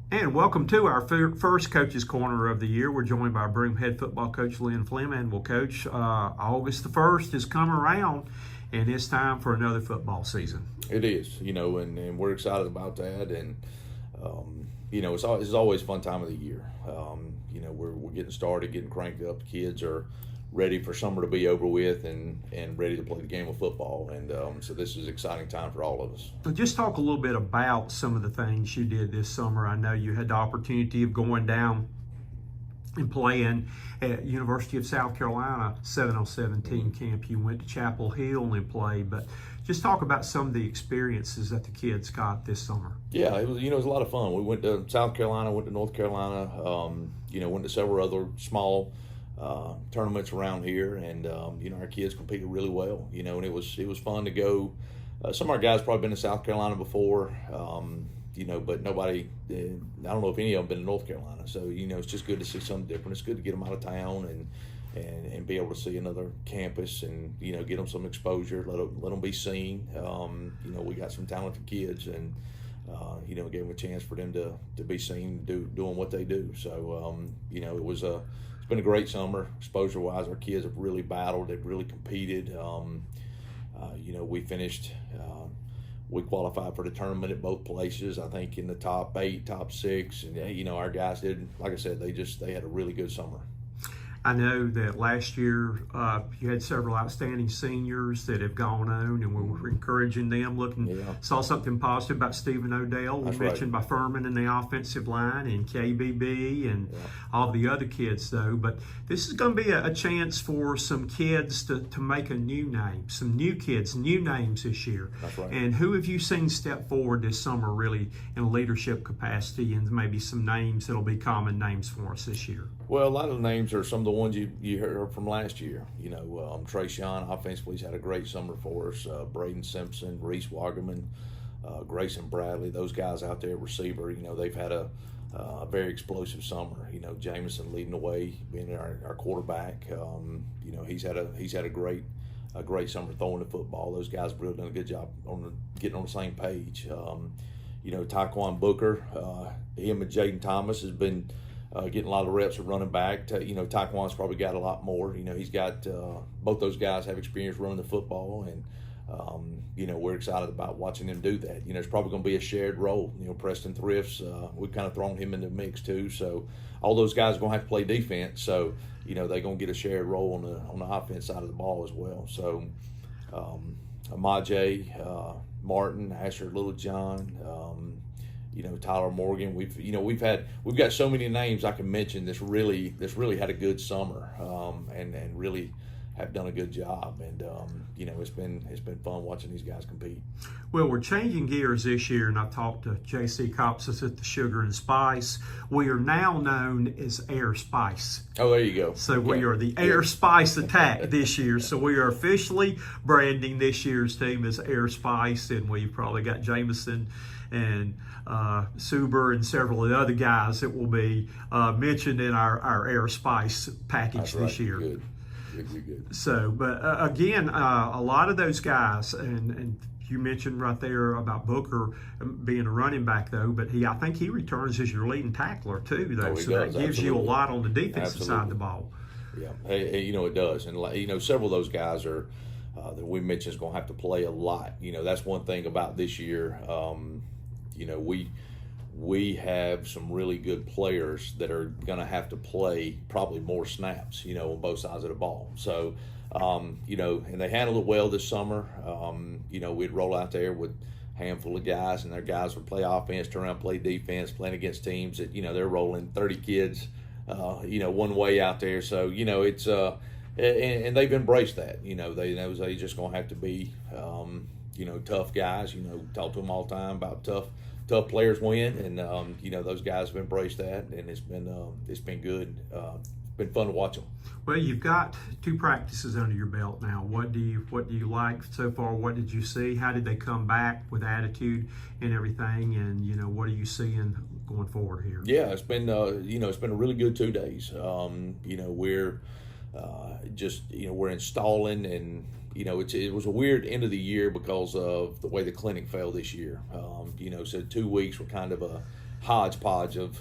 And welcome to our first Coach's Corner of the year. We're joined by Broome head football coach Lynn Fleming. Well, Coach, August the 1st has come around, and it's time for another football season. It is, and we're excited about that. And, it's always a fun time of the year. We're getting started, getting cranked up. The kids are ready for summer to be over with and ready to play the game of football. And so this is an exciting time for all of us. So just talk a little bit about some of the things you did this summer. I know you had the opportunity of going down and playing at University of South Carolina 707 camp. You went to Chapel Hill and played, but just talk about some of the experiences that the kids got this summer. Yeah, it was a lot of fun. We went to South Carolina, went to North Carolina, went to several other small tournaments around here, and our kids competed really well. And it was fun to go. Some of our guys probably been to South Carolina before, but nobody. I don't know if any of them been to North Carolina. So it's just good to see something different. It's good to get them out of town and be able to see another campus and get them some exposure. Let them be seen. We got some talented kids and. Gave them a chance for them to be seen doing what they do. So, it's been a great summer. Exposure-wise, our kids have really battled. They've really competed. We finished, we qualified for the tournament at both places, I think in the top 8, top 6. And, our guys did, like I said, they had a really good summer. I know that last year you had several outstanding seniors that have gone on, and we were encouraging them. Saw something positive about Stephen Odell. We mentioned by Furman in the offensive line and KBB and all the other kids, though. But this is going to be a chance for some kids to make a new name, some new kids, new names this year. That's right. And who have you seen step forward this summer really in a leadership capacity, and maybe some names that'll be common names for us this year? Well, a lot of the names are some of the ones you heard from last year. Trayshawn offensively has had a great summer for us. Braden Simpson, Reese Wagerman, Grayson Bradley, those guys out there, receiver, they've had a very explosive summer. Jameson leading the way, being our quarterback. He's had a great summer throwing the football. Those guys have really done a good job getting on the same page. Taquan Booker, him and Jaden Thomas has been getting a lot of reps of running back. Taquan's probably got a lot more. He's got both those guys have experience running the football, and we're excited about watching them do that. It's probably going to be a shared role. Preston Thrifts, we've kind of thrown him in the mix too. So all those guys are going to have to play defense. So they're going to get a shared role on the offense side of the ball as well. So Amaje, Martin, Asher Littlejohn. Tyler Morgan. We've got so many names I can mention. This really had a good summer, and really have done a good job. And it's been fun watching these guys compete. Well, we're changing gears this year, and I talked to J.C. Copsis at the Sugar and Spice. We are now known as Air Spice. Oh, there you go. So we are the Air Spice Attack this year. So we are officially branding this year's team as Air Spice, and we've probably got Jameson and Suber and several of the other guys that will be mentioned in our Air Spice package this year. Good. So, but again, a lot of those guys, and you mentioned right there about Booker being a running back, though, but I think he returns as your leading tackler too, though. So that gives you a lot on the defensive side of the ball. Yeah, it does, and several of those guys are that we mentioned is going to have to play a lot. That's one thing about this year. We have some really good players that are going to have to play probably more snaps, on both sides of the ball. So, and they handled it well this summer. We'd roll out there with a handful of guys, and their guys would play offense, turn around, play defense, playing against teams that, they're rolling 30 kids, one way out there. So, it's, and they've embraced that. They just going to have to be, tough guys. Talk to them all the time about tough players win, and those guys have embraced that, and it's been good. Been fun to watch them. Well, you've got 2 practices under your belt now. What do you like so far? What did you see? How did they come back with attitude and everything? And what are you seeing going forward here? Yeah, it's been it's been a really good 2 days. We're we're installing, and it was a weird end of the year because of the way the clinic fell this year. So 2 weeks were kind of a hodgepodge of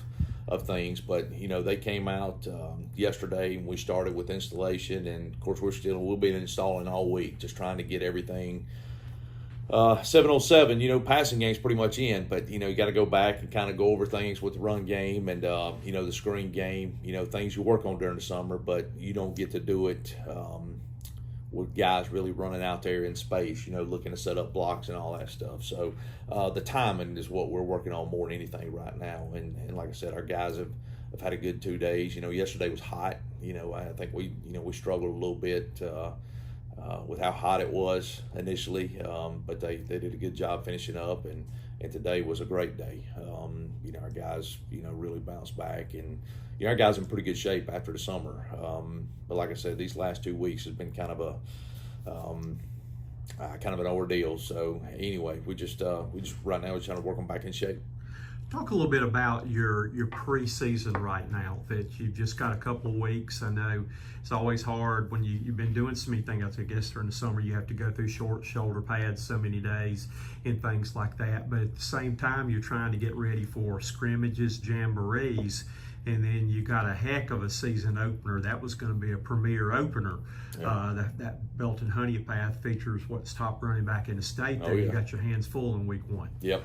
things, but they came out yesterday and we started with installation, and of course we'll be installing all week, just trying to get everything 7-on-7. Passing game's pretty much in, but you got to go back and kind of go over things with the run game and the screen game, things you work on during the summer, but you don't get to do it with guys really running out there in space, looking to set up blocks and all that stuff. So the timing is what we're working on more than anything right now. And like I said, our guys have had a good 2 days. Yesterday was hot. I think we struggled a little bit with how hot it was initially, but they did a good job finishing up, and today was a great day. Our guys, really bounced back, and our guys in pretty good shape after the summer. But like I said, these last 2 weeks has been kind of an ordeal. So anyway, we just right now we're trying to work them back in shape. Talk a little bit about your preseason right now, that you've just got a couple of weeks. I know it's always hard when you've been doing so many things. I guess during the summer you have to go through short shoulder pads so many days and things like that. But at the same time, you're trying to get ready for scrimmages, jamborees, and then you got a heck of a season opener. That was going to be a premier opener. Yeah. That Belton Honeypath features what's top running back in the state. There, you got your hands full in week 1. Yep.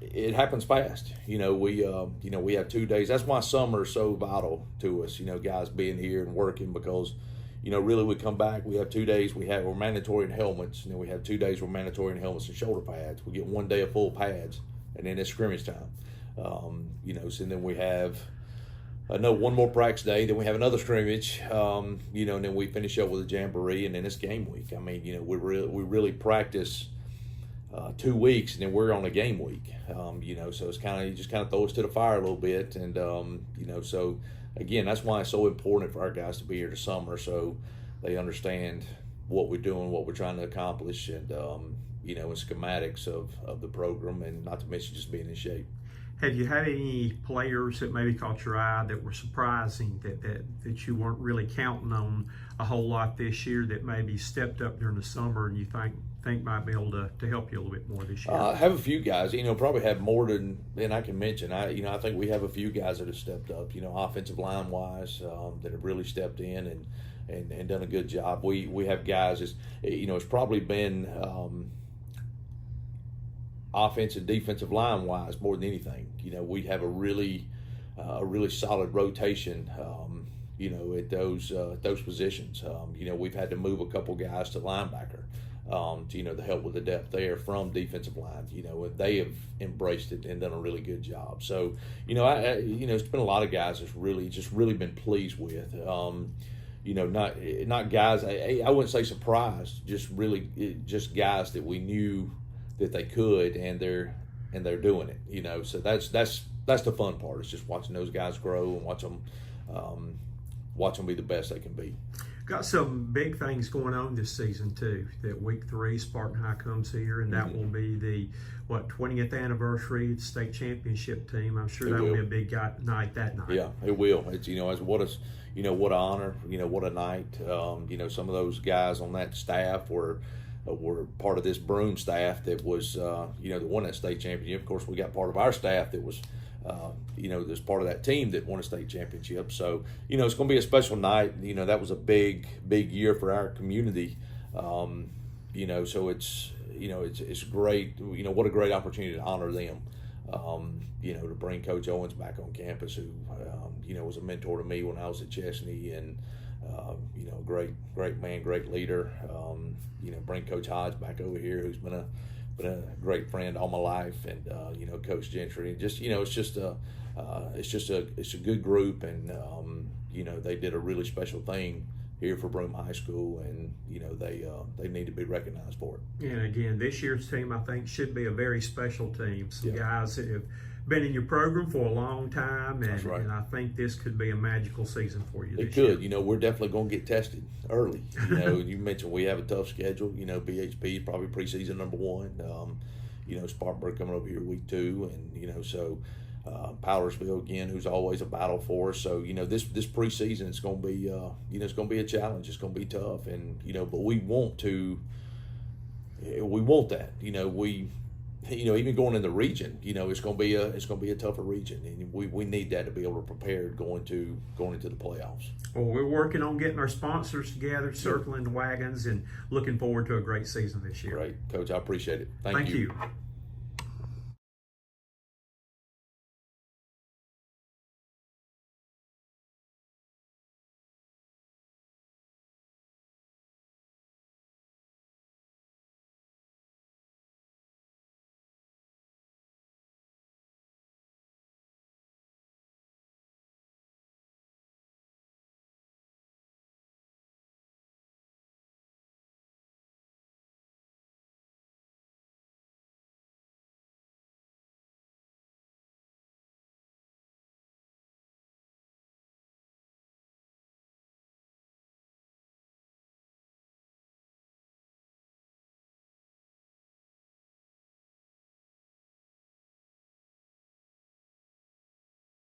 It happens fast. We have 2 days. That's why summer is so vital to us. Guys being here and working, because really we come back. We have 2 days. We're mandatory in helmets, and then we have 2 days we're mandatory in helmets and shoulder pads. We get 1 day of full pads, and then it's scrimmage time. So then we have one more practice day, then we have another scrimmage, and then we finish up with a jamboree, and then it's game week. I mean, we really practice 2 weeks, and then we're on a game week. So it's you just kind of throw us to the fire a little bit, and so again, that's why it's so important for our guys to be here this summer, so they understand what we're doing, what we're trying to accomplish, and and schematics of the program, and not to mention just being in shape. Have you had any players that maybe caught your eye that were surprising, that you weren't really counting on a whole lot this year, that maybe stepped up during the summer and you think might be able to help you a little bit more this year? I have a few guys, probably have more than I can mention. I think we have a few guys that have stepped up, offensive line wise, that have really stepped in and done a good job. We have guys, it's probably been offensive and defensive line wise more than anything. We have a really solid rotation, at those positions. We've had to move a couple guys to linebacker, to help with the depth there from defensive line. They have embraced it and done a really good job. So, it's been a lot of guys that's really been pleased with. Not guys, I wouldn't say surprised, just guys that we knew that they could, and they're doing it. So that's the fun part, is just watching those guys grow and watch them be the best they can be. Got some big things going on this season too. That week 3, Spartan High comes here, and that will be the 20th anniversary of the state championship team. I'm sure that will be a big night that night. Yeah, it will. It's what an honor, what a night. Some of those guys on that staff were part of this Broome staff that was, that won that state championship. Of course, we got part of our staff that was, that's part of that team that won a state championship. So, it's going to be a special night. That was a big year for our community. So it's great. What a great opportunity to honor them. To bring Coach Owens back on campus, who, was a mentor to me when I was at Chesney, and great man, great leader. Bring Coach Hodge back over here, who's been a great friend all my life, and Coach Gentry. Just it's a good group, and they did a really special thing here for Broome High School, and they need to be recognized for it. And again, this year's team, I think, should be a very special team. Some guys that have been in your program for a long time, and, right. And I think this could be a magical season for you this year. It could. Year. We're definitely going to get tested early. You mentioned we have a tough schedule. BHP is probably preseason number 1. Spartanburg coming over here week 2, and so Powdersville again, who's always a battle for us. So this preseason is going to be it's going to be a challenge. It's going to be tough, and but we want that. even going in the region, it's going to be a tougher region, and we need that to be able to prepare going into the playoffs. Well, we're working on getting our sponsors together, circling the wagons, and looking forward to a great season this year. Great, Coach. I appreciate it. Thank you.